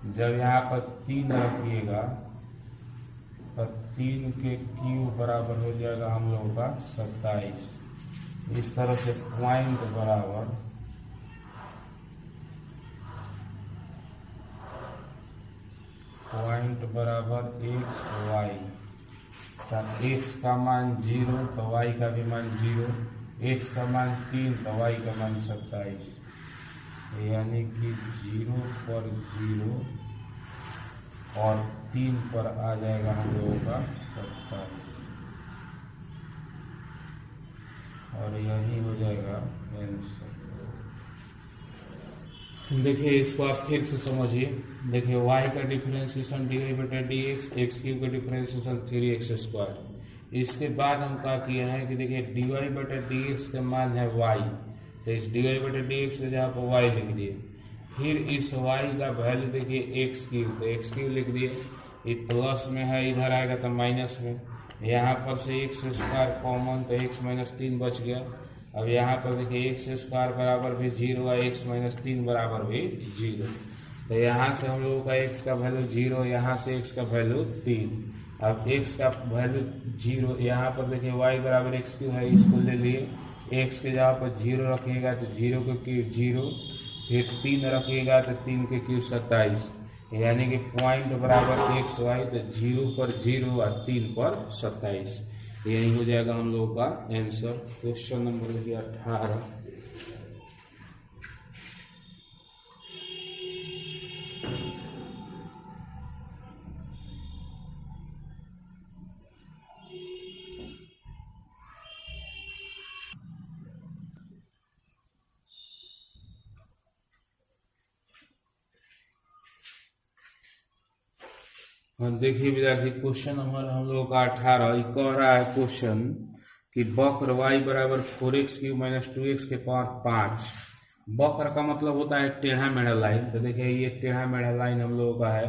जब यहाँ पर 3 रखिएगा तो 3 के क्यूब बराबर हो जाएगा हम लोगों का 27। इस तरह से पॉइंट बराबर एक्स वाई, तो एक्स का मान 0 तो वाई का भी मान 0, एक्स का मान 3 तो वाई का मान 27, यानी कि 0 पर 0 और 3 पर आ जाएगा हम लोगों का 27, और यही हो जाएगा आंसर। देखिए इसको आप फिर से समझिए। देखिए y का डिफरेंशिएशन डी वाई बटा डी एक्स, एक्स क्यूब का डिफरेंशिएशन 3x²। इसके बाद हम क्या किए हैं कि देखिए डी वाई बटा डी एक्स का मान है y, तो इस डी वाई बटा डी एक्स के जगह पर y लिख दिए। फिर इस y का वैल्यू देखिए एक्स क्यूब, तो एक्स क्यूब लिख दिए। ये प्लस में है, इधर आएगा तो माइनस में। यहाँ पर से x² कॉमन, तो x - 3 बच गया। अब यहाँ पर देखिए x² बराबर भी 0 है, x - 3 बराबर भी 0, तो यहाँ से हम लोगों का x का वैल्यू 0, यहाँ से x का वैल्यू 3। अब x का वैल्यू 0, यहाँ पर देखिए y बराबर x क्यों है, इसको ले लिए। x के जगह पर 0 रखिएगा तो 0 के क्यूब 0, फिर 3 रखिएगा तो 3 के क्यूब 27, यानी कि पॉइंट बराबर एक्स वाई, तो 0 पर 0 और 3 पर 27, यही हो जाएगा हम लोगों का आंसर। Question number 18। देखिए विद्यार्थी, क्वेश्चन नंबर हम लोगों का 18 कह रहा है क्वेश्चन कि वक्र y बराबर 4x³ - 2x के पावर 5। वक्र का मतलब होता है टेढ़ा मेढ़ा लाइन, तो देखिए ये टेढ़ा मेढ़ा लाइन हम लोगों का है।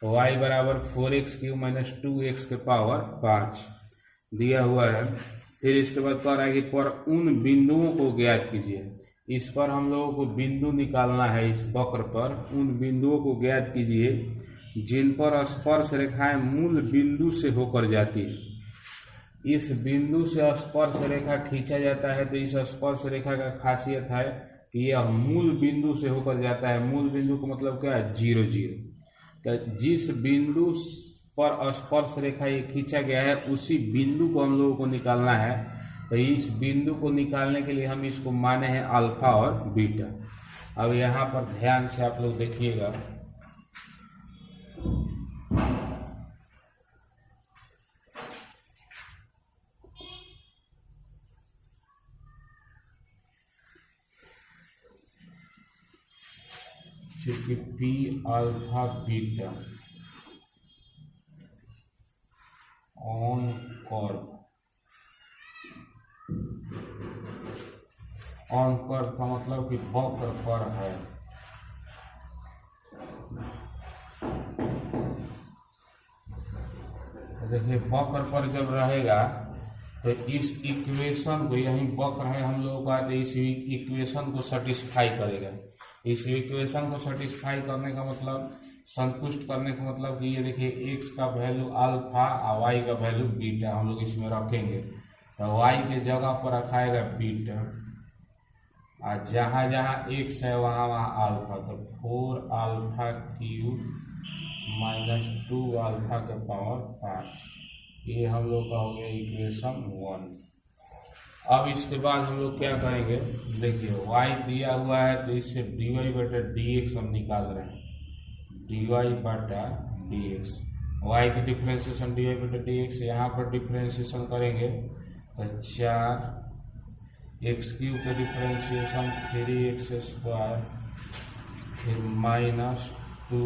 y बराबर 4x³ - 2x के पावर 5 दिया हुआ है। फिर इसके बाद कह रहा है कि पर उन बिंदुओं को ज्ञात कीजिए। इस पर हम लोगों को बिंदु निकालना है, इस वक्र पर उन बिंदुओं को ज्ञात कीजिए जिन पर स्पर्श रेखाएं मूल बिंदु से होकर जाती है। इस बिंदु से स्पर्श रेखा खींचा जाता है, तो इस स्पर्श रेखा का खासियत है कि यह मूल बिंदु से होकर जाता है। मूल बिंदु का मतलब क्या है, 0 0। तो जिस बिंदु पर स्पर्श रेखा ये खींचा गया है उसी बिंदु को हम लोगों को निकालना है। तो इस बिंदु को निकालने के लिए हम इसको माने हैं अल्फा और बीटा। अब यहाँ पर ध्यान से आप लोग देखिएगा, क्योंकि P alpha beta on curve, on curve का मतलब कि वक्र पर है। देखिए वक्र पर जब रहेगा तो इस इक्वेशन को, यही वक्र है हम लोगों का, तो इस इक्वेशन को सेटिस्फाई करेगा। इस इक्वेशन को सेटिस्फाई करने का मतलब, संतुष्ट करने का मतलब कि ये देखिए x का वैल्यू अल्फा और y का वैल्यू बीटा हम लोग इसमें रखेंगे, तो y के जगह पर रखाएगा बीटा, और जहाँ जहाँ x है वहाँ वहाँ अल्फा, तो 4 अल्फा क्यूब - 2 अल्फा के पावर 5, ये हम लोग का हो गया इक्वेशन 1। अब इसके बाद हम लोग क्या करेंगे, देखिए y दिया हुआ है तो इससे dy बटा dx हम निकाल रहे हैं, dy बटा dx। y की डिफरेंशिएशन dy बटा dx, यहाँ पर डिफरेंशिएशन करेंगे तो 4 x³ का डिफरेंशिएशन 3x², फिर -2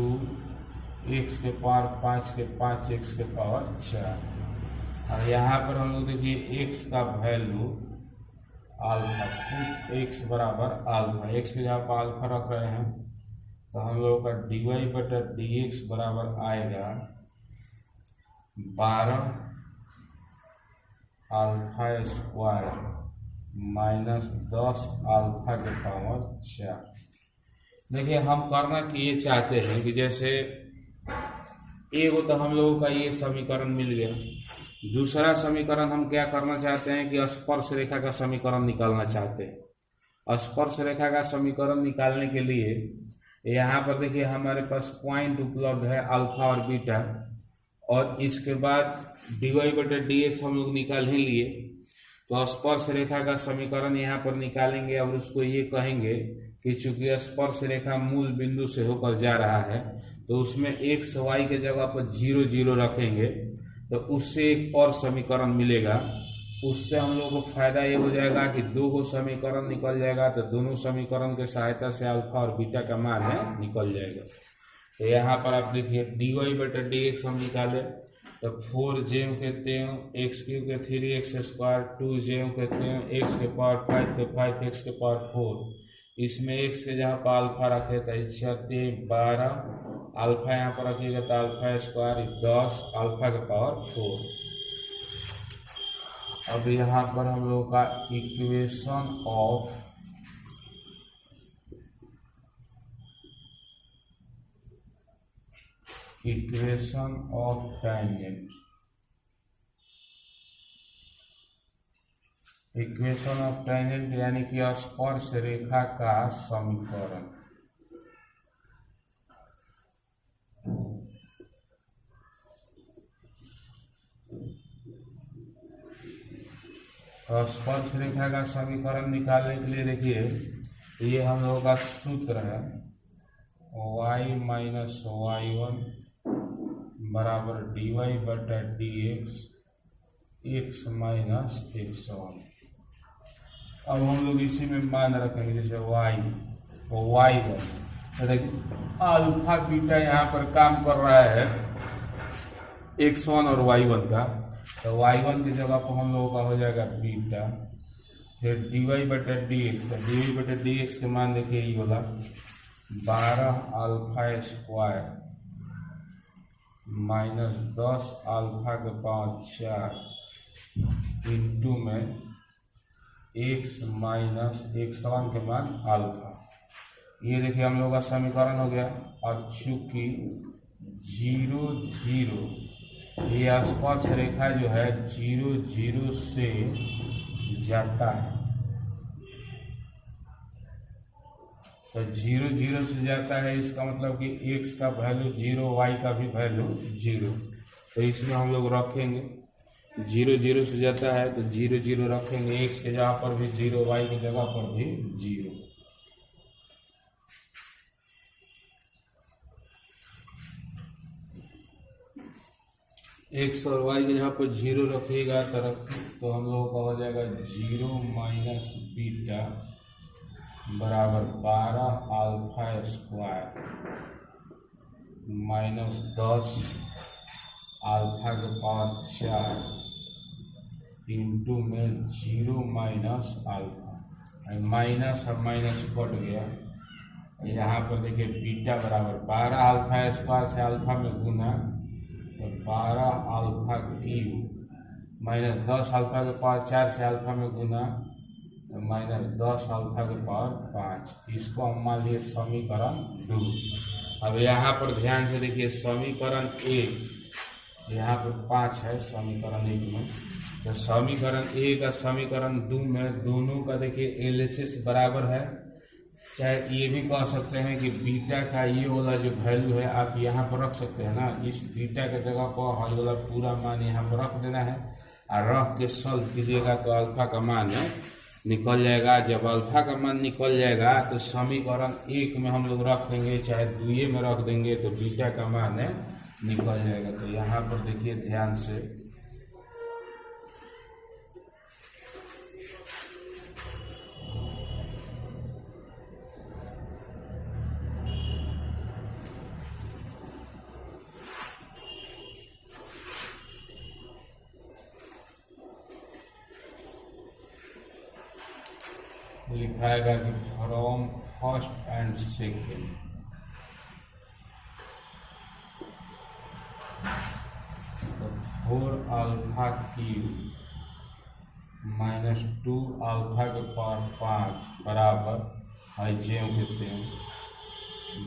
x के पावर 5 के 5x के पावर 4। और यहाँ पर हम लोग देखिए x का वैल्यू अल्फा, x बराबर अल्फा, x के जगह पर अल्फा रख रहे हैं, तो हम लोगों का dy बटा dx बराबर आएगा 12 अल्फा स्क्वायर - 10 अल्फा के पावर 4। देखिए हम करना कि ये चाहते हैं कि जैसे एक तो हम लोगों का ये समीकरण मिल गया, दूसरा समीकरण हम क्या करना चाहते हैं कि स्पर्श रेखा का समीकरण निकालना चाहते हैं। स्पर्श रेखा का समीकरण निकालने के लिए यहाँ पर देखिए हमारे पास पॉइंट उपलब्ध है अल्फा और बीटा, और इसके बाद dy बटे dx हम लोग निकाल ही लिए, तो स्पर्श रेखा का समीकरण यहाँ पर निकालेंगे और उसको ये कहेंगे कि चूंकि स्पर्श रेखा मूल बिंदु से होकर जा रहा है तो उसमें x y के जगह पर 0 0 रखेंगे, तो उससे एक और समीकरण मिलेगा। उससे हम लोगों को फायदा ये हो जाएगा कि दो को समीकरण निकल जाएगा, तो दोनों समीकरण के सहायता से अल्फा और बीटा का मान है निकल जाएगा। तो यहाँ पर आप देखिए dy बटे dx हम निकाले तो 4j कहते हैं एक्स क्यूब के 3x स्क्वायर, 2j कहते हैं x के पावर 5 के 5x के पावर 4, इसमें x के जहाँ पर अल्फा रखे तो 12, अल्फा यहाँ पर रखिएगा तो अल्फा स्क्वायर 10 अल्फा के पावर 4। अब यहाँ पर हम लोग का equation of tangent, equation of tangent यानी कि स्पर्श रेखा का समीकरण। स्पर्श रेखा का समीकरण निकालने के लिए देखिए ये हम लोगों का सूत्र है y माइनस y1 बराबर dy बटा dx x माइनस x1। अब हम लोग इसी में मान रखेंगे जैसे y y1, तो देखिए अल्फा बीटा यहाँ पर काम कर रहा है x1 और y1 का, तो y1 की जगह पर हम लोगों का हो जाएगा बीटा, फिर dy बटे dx, तो dy बटे dx के मान देखिए ये वाला 12 अल्फा स्क्वायर माइनस 10 अल्फा के पावर 4 इंटू में x माइनस x1 के मान अल्फा। ये देखिए हम लोग का समीकरण हो गया। और चूंकि 0 0 ये स्पर्श रेखा जो है 0 0 से जाता है, तो 0 0 से जाता है, इसका मतलब कि x का वैल्यू 0 y का भी वैल्यू 0, तो इसमें हम लोग रखेंगे 0 0 से जाता है तो 0 0 रखेंगे, x के जगह पर भी 0 y की जगह पर भी 0। x और y की जगह पर 0 रखिएगा तो हम लोगों का हो जाएगा 0 माइनस बीटा बराबर 12 अल्फा स्क्वायर माइनस 10 अल्फा के पावर 4 इंटू में 0 माइनस अल्फा, माइनस और माइनस कट गया। यहाँ पर देखिए बीटा बराबर 12 अल्फा स्क्वायर से अल्फा में गुना तो 12 अल्फा क्यूब माइनस 10 अल्फा के पावर 4 से अल्फा में गुना माइनस 10 अल्फा के पावर 5, इसको हम मान लिए समीकरण 2। अब यहाँ पर ध्यान से देखिए समीकरण 1 यहाँ पर 5 है समीकरण 1 में, तो समीकरण 1 का समीकरण 2 में दोनों का देखिए LHS बराबर है। चाहे ये भी कह सकते हैं कि बीटा का ये वाला जो वैल्यू है आप यहाँ पर रख सकते हैं ना, इस बीटा के जगह पर हर वाला पूरा मान यहाँ पर रख देना है और रख के सॉल्व कीजिएगा तो अल्फा का मान है निकल जाएगा। जब अल्फा का मान निकल जाएगा तो समीकरण 1 में हम लोग रख देंगे, चाहे 2 में रख देंगे तो बीटा का मान है निकल जाएगा। तो यहाँ पर देखिए ध्यान से लिखाएगा कि फ्रॉम फर्स्ट एंड सेकेंड तो 4 अल्फा क्यूब माइनस 2 अल्फा के पावर 5 बराबर IJ कहते हैं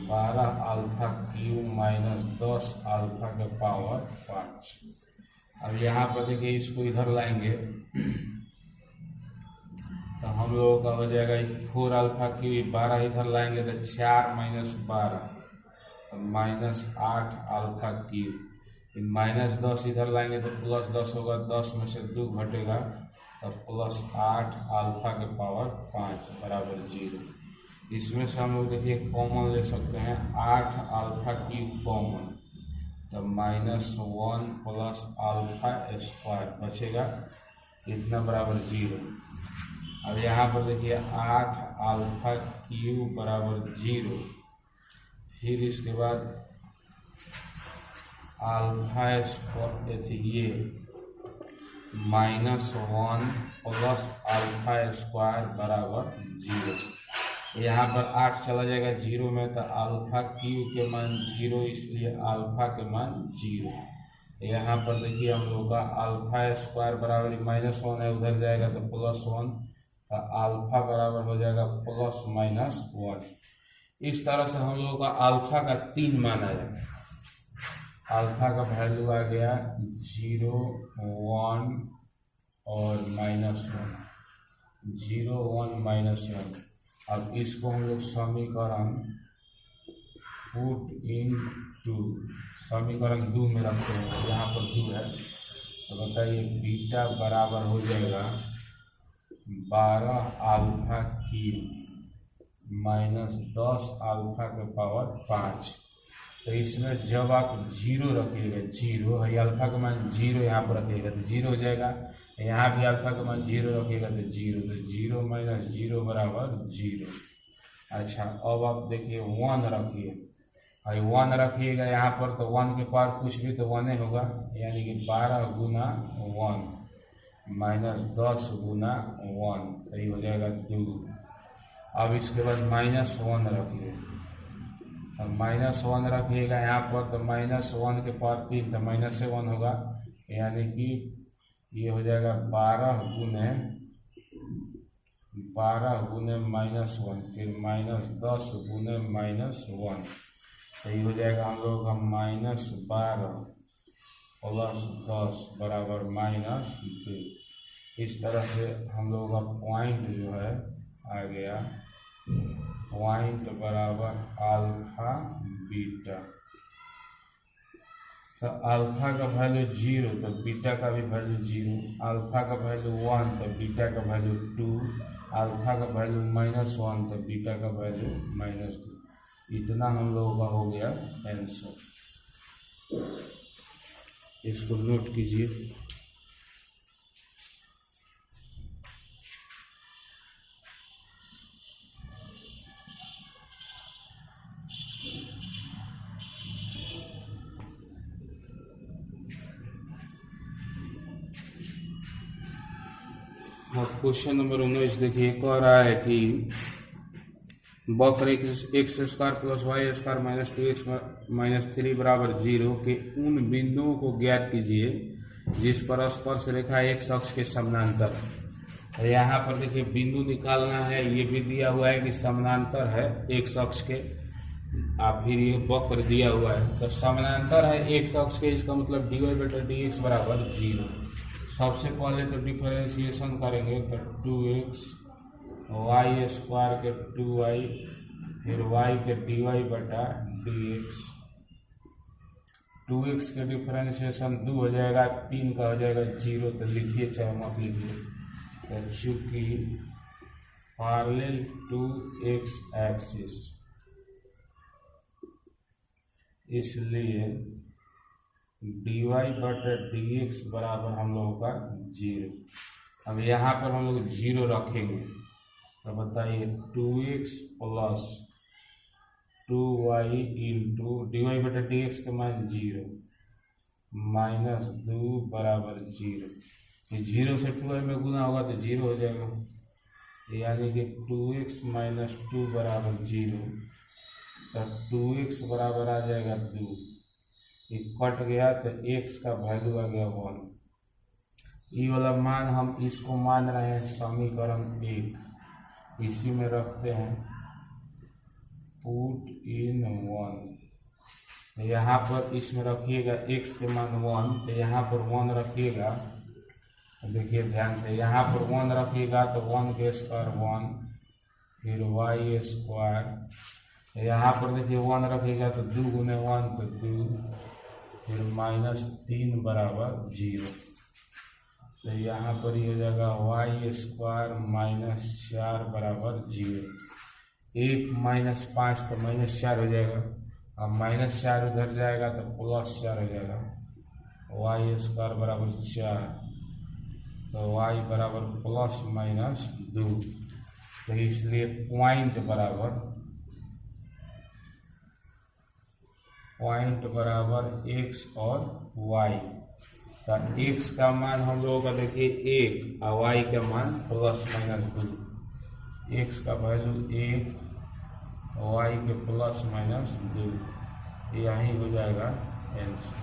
12 अल्फा क्यूब माइनस 10 अल्फा के पावर 5। अब यहाँ पर देखिए इसको इधर लाएंगे तो हम लोगों का हो जाएगा 4 अल्फा क्यूब, 12 इधर लाएंगे तो 4 माइनस 12 तो माइनस 8 अल्फा क्यूब, माइनस 10 इधर लाएंगे तो प्लस 10 होगा, 10 में से 2 घटेगा तो प्लस 8 अल्फा के पावर 5 बराबर 0। इसमें से हम लोग देखिए कॉमन ले सकते हैं 8 अल्फा क्यूब कॉमन, तो माइनस 1 प्लस अल्फा स्क्वायर बचेगा इतना बराबर 0। अब यहाँ पर देखिए 8 अल्फा क्यूब बराबर 0, फिर इसके बाद अल्फा स्क्वायर ये माइनस 1 प्लस अल्फा स्क्वायर बराबर 0। यहाँ पर 8 चला जाएगा 0 में तो अल्फा क्यू के मान 0, इसलिए अल्फा के मान 0। यहाँ पर देखिए हम लोग का अल्फा स्क्वायर बराबर माइनस 1 है, उधर जाएगा तो प्लस 1, तो अल्फा बराबर हो जाएगा प्लस माइनस 1। इस तरह से हम लोगों का अल्फा का 3 मान आया। अल्फा का वैल्यू आ गया 0, 1 और माइनस 1, 0, 1, माइनस 1। अब इसको हम लोग समीकरण पुट इन टू समीकरण 2 में रखते हैं, यहाँ पर 2 है तो बताइए बीटा बराबर हो जाएगा 12 अल्फा क्यूब माइनस 10 अल्फा के पावर 5। तो इसमें जब आप 0 रखिएगा, 0 है अल्फा का मान 0 यहाँ पर रखिएगा तो 0 हो जाएगा, यहाँ भी अल्फा का मान 0 रखिएगा तो 0, तो 0 माइनस 0 बराबर 0। अच्छा अब आप देखिए 1 रखिए, भाई 1 रखिएगा यहाँ पर तो 1 के पावर कुछ भी तो 1 होगा, यानी कि 12 गुना 1 माइनस 10 गुना 1 तो ये हो जाएगा 2। अब इसके बाद माइनस 1 रखिए, अब माइनस 1 रखिएगा यहाँ पर तो माइनस 1 के पावर 3 तो माइनस से 1 होगा, यानी कि ये हो जाएगा 12 गुने माइनस 1, फिर माइनस 10 गुने माइनस 1 तो ये हो जाएगा हम लोग का माइनस 12 प्लस 10 बराबर माइनस 2। इस तरह से हम लोग का पॉइंट जो है आ गया पॉइंट बराबर अल्फा बीटा। तो अल्फा का वैल्यू 0 तो बीटा का भी वैल्यू 0, अल्फा का वैल्यू 1 तो बीटा का वैल्यू 2, अल्फा का वैल्यू माइनस 1 तो बीटा का वैल्यू माइनस 2। इतना हम लोगों का हो गया आंसर। इसको नोट कीजिए। हाँ क्वेश्चन नंबर 19 देखिए, कह रहा है कि वक्र x square plus y square minus 2x minus 3 बराबर 0 के उन बिंदुओं को ज्ञात कीजिए जिस पर स्पर्श रेखा एक अक्ष के समानांतर है। यहाँ पर देखिए बिंदु निकालना है, ये भी दिया हुआ है कि समानांतर है एक अक्ष के, फिर ये वक्र दिया हुआ है तो समानांतर है एक अक्ष के, इसका मतलब dy/dx बराबर 0। सबसे पहले तो डिफरेंशिएशन करेंगे तो 2x वाई स्क्वायर के 2y फिर y के dy/dx, 2x के डिफरेंशिएशन 2 हो जाएगा, 3 का हो जाएगा 0 तो लिखिए चाहे मत लिखिए। तो चूंकि पैरेलल टू x एक्सिस इसलिए dy/dx बराबर हम लोगों का 0। अब यहाँ पर हम लोग 0 रखेंगे तो बताइए 2x plus 2y into dy/dx के मान 0 माइनस 2 बराबर 0। ये 0 से 2y में गुना होगा तो 0 हो जाएगा, यानी कि 2x माइनस 2 बराबर 0। तो 2x बराबर आ जाएगा 2, ये कट गया तो x का वैल्यू आ गया 1। ये वाला मान हम इसको मान रहे हैं समीकरण 1, इसी में रखते हैं पुट इन 1। यहाँ पर इसमें रखिएगा x के मान 1, तो यहाँ पर 1 रखिएगा। देखिए ध्यान से, यहाँ पर 1 रखिएगा तो 1 के स्क्वायर 1, फिर y स्क्वायर। यहाँ पर देखिए 1 रखिएगा तो 2 गुने 1 तो 2, फिर -3 बराबर 0। तो यहाँ पर ये हो जाएगा y स्क्वायर -4 बराबर 0। 1 -5 तो -4 हो जाएगा, अब -4 उधर जाएगा तो +4 हो जाएगा। y स्क्वायर बराबर 4, तो y बराबर ±2। तो इसलिए पॉइंट बराबर x और y। तो x का मान हम लोगों का देखिए 1 और y का मान ±2। x का वैल्यू 1, y के ±2, यही हो जाएगा आंसर।